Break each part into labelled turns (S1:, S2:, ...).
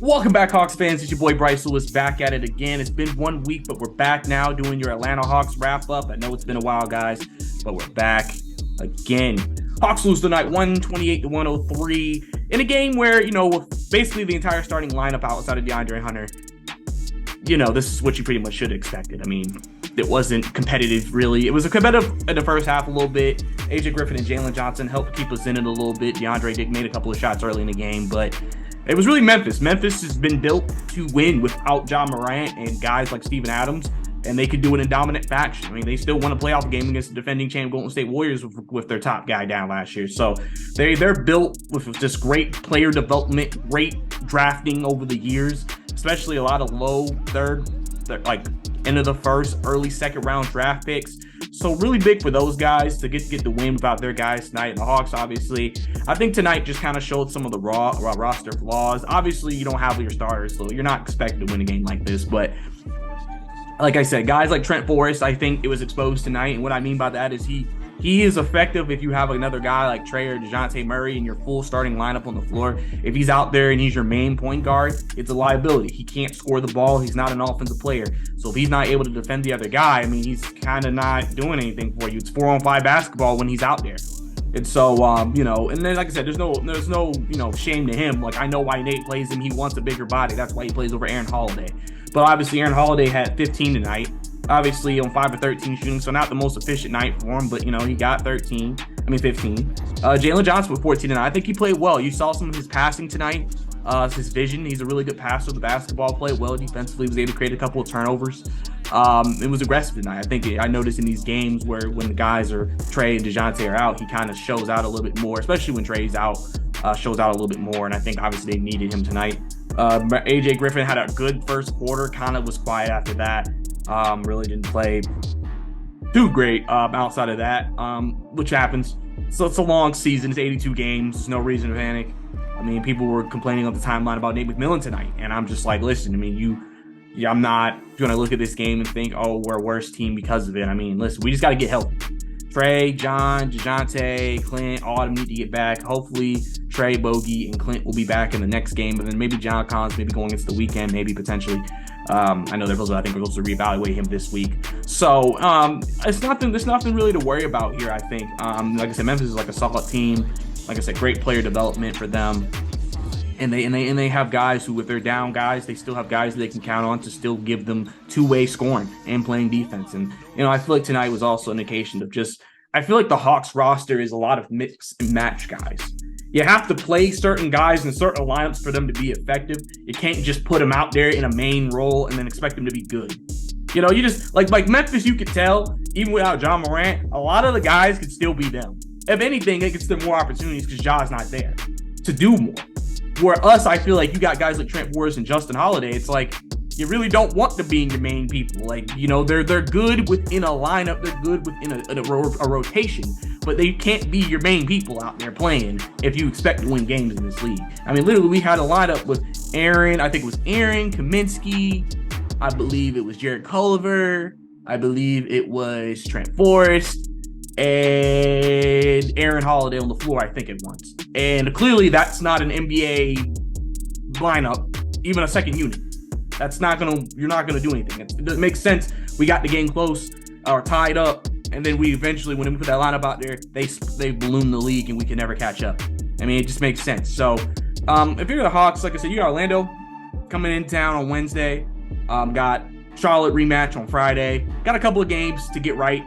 S1: Welcome back, Hawks fans. It's your boy Bryce Lewis back at it again. It's been 1 week, but we're back now doing your Atlanta Hawks wrap-up. I know it's been a while, guys, but we're back again. Hawks lose tonight 128-103 in a game where, with basically the entire starting lineup outside of DeAndre Hunter, this is what you pretty much should have expected. I mean, it wasn't competitive, really. It was a competitive in the first half a little bit. AJ Griffin and Jalen Johnson helped keep us in it a little bit. DeAndre Dick made a couple of shots early in the game, but it was really Memphis. Memphis has been built to win without Ja Morant and guys like Steven Adams, and they could do it in dominant fashion. I mean, they still won a playoff game against the defending champ Golden State Warriors with their top guy down last year. So they're built with just great player development, great drafting over the years, especially a lot of low third, like end of the first, early second round draft picks. So really big for those guys to get the win without their guys tonight. And the Hawks, obviously, I think tonight just kind of showed some of the raw roster flaws. Obviously, you don't have your starters, so you're not expected to win a game like this. But like I said, guys like Trent Forrest, I think it was exposed tonight. And what I mean by that is he is effective if you have another guy like Trey or DeJounte Murray in your full starting lineup on the floor. If he's out there and he's your main point guard, it's a liability. He can't score the ball. He's not an offensive player. So if he's not able to defend the other guy, I mean, he's kind of not doing anything for you. It's 4-on-5 basketball when he's out there. And so, and then, like I said, there's no, shame to him. Like, I know why Nate plays him. He wants a bigger body. That's why he plays over Aaron Holiday. But obviously, Aaron Holiday had 15 tonight. Obviously, on 5 of 13 shooting, so not the most efficient night for him, but, he got 15. Jalen Johnson with 14 tonight. I think he played well. You saw some of his passing tonight, his vision. He's a really good passer of the basketball, played well defensively, was able to create a couple of turnovers. It was aggressive tonight. I noticed in these games where when the guys are Trey and DeJounte are out, he kind of shows out a little bit more, especially when Trey's out, shows out a little bit more, and I think obviously they needed him tonight. AJ Griffin had a good first quarter, kind of was quiet after that. Really didn't play too great outside of that, which happens. So it's a long season. It's 82 games. There's no reason to panic. I mean, people were complaining on the timeline about Nate McMillan tonight, and I'm just like, listen, I mean, I'm not going to look at this game and think, oh, we're a worse team because of it. I mean, listen, we just got to get healthy. Trey, John, DeJounte, Clint, all of them need to get back. Hopefully, Trey, Bogey, and Clint will be back in the next game, and then maybe John Collins, maybe going into the weekend, maybe potentially. I know we're supposed to reevaluate him this week. So there's nothing really to worry about here, I think. Like I said, Memphis is like a solid team. Like I said, great player development for them. And they have guys who, if they're down guys, they still have guys they can count on to still give them two-way scoring and playing defense. And, I feel like tonight was also an indication of I feel like the Hawks roster is a lot of mix and match guys. You have to play certain guys in certain lineups for them to be effective. You can't just put them out there in a main role and then expect them to be good. You just, like Memphis, you could tell, even without Ja Morant, a lot of the guys could still be them. If anything, it gets them more opportunities because Ja's not there to do more. Where us, I feel like you got guys like Trent Forrest and Justin Holiday. It's like you really don't want to be in your main people. Like, they're good within a lineup. They're good within a rotation, but they can't be your main people out there playing if you expect to win games in this league. I mean, literally, we had a lineup with Aaron. I think it was Aaron Kaminsky. I believe it was Jared Culver. I believe it was Trent Forrest and Aaron Holiday on the floor, I think, at once. And clearly that's not an NBA lineup, even a second unit. You're not gonna do anything. It makes sense. We got the game close or tied up, and then we eventually, when we put that lineup out there, they balloon the league and we can never catch up. I mean, it just makes sense. So if you're the Hawks, like I said, you got Orlando coming in town on Wednesday. Got Charlotte rematch on Friday. Got a couple of games to get right.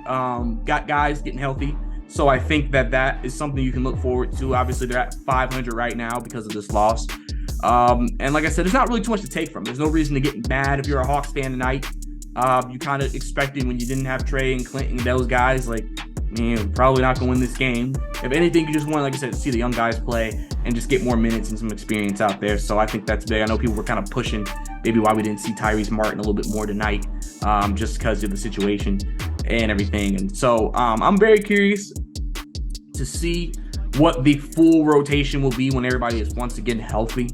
S1: Got guys getting healthy. So I think that is something you can look forward to. Obviously, they're at 500 right now because of this loss. And like I said, there's not really too much to take from. There's no reason to get mad if you're a Hawks fan tonight. You kind of expected when you didn't have Trey and Clinton and those guys, like, man, we're probably not going to win this game. If anything, you just want, like I said, to see the young guys play and just get more minutes and some experience out there. So I think that's big. I know people were kind of pushing maybe why we didn't see Tyrese Martin a little bit more tonight, just because of the situation and everything. And so I'm very curious to see what the full rotation will be when everybody is once again healthy.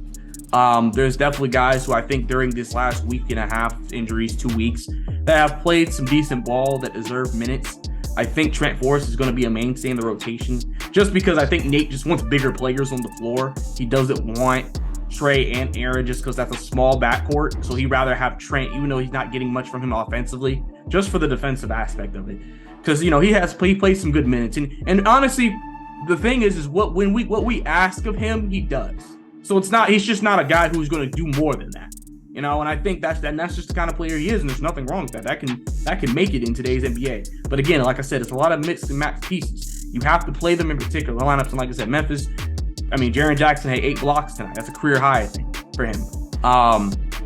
S1: There's definitely guys who I think during this last week and a half, injuries, 2 weeks, that have played some decent ball that deserve minutes. I think Trent Forrest is going to be a mainstay in the rotation just because I think Nate just wants bigger players on the floor. He doesn't want Trey and Aaron just because that's a small backcourt. So he'd rather have Trent, even though he's not getting much from him offensively, just for the defensive aspect of it. Because, you know, he plays some good minutes. And honestly, the thing is what we ask of him, he does. So he's just not a guy who's going to do more than that. You know, and I think that's just the kind of player he is, and there's nothing wrong with that. That can make it in today's NBA. But again, like I said, it's a lot of mix and match pieces. You have to play them in particular lineups. And like I said, Memphis, I mean, Jaren Jackson had 8 blocks tonight. That's a career high, I think, for him.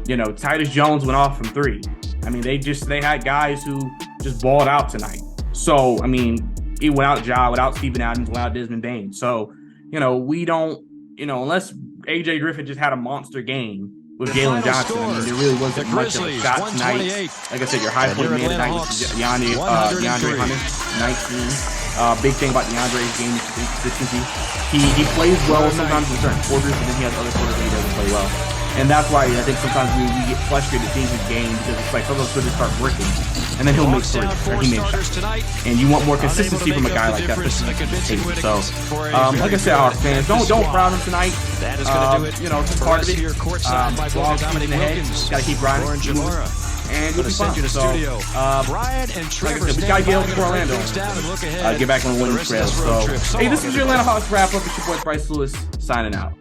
S1: You know, Titus Jones went off from 3. I mean, they had guys who just balled out tonight. So, I mean, even without Ja, without Steven Adams, without Desmond Bane. So, you know, we don't, you know, unless AJ Griffin just had a monster game with Jalen Johnson. I mean, there really wasn't much of a shot tonight. Like I said, your high point man tonight was DeAndre Hunter, 19. Big thing about DeAndre's game is consistency. He plays well sometimes in certain quarters, and then he has other quarters where he doesn't play well. And that's why I think sometimes we get frustrated seeing his game, because it's like some of those quarters start working, and then he'll make threes, or he makes shots. And you want more consistency from a guy like that. So, like I said, Hawks fans, don't frown him tonight. You know, it's part of it. Long season ahead. Got to keep grinding. And you'll be fine. So, like I said, we got to get over to Orlando. Get back on the winning trail. So, hey, this is your Atlanta Hawks wrap-up. It's your boy Bryce Lewis signing out.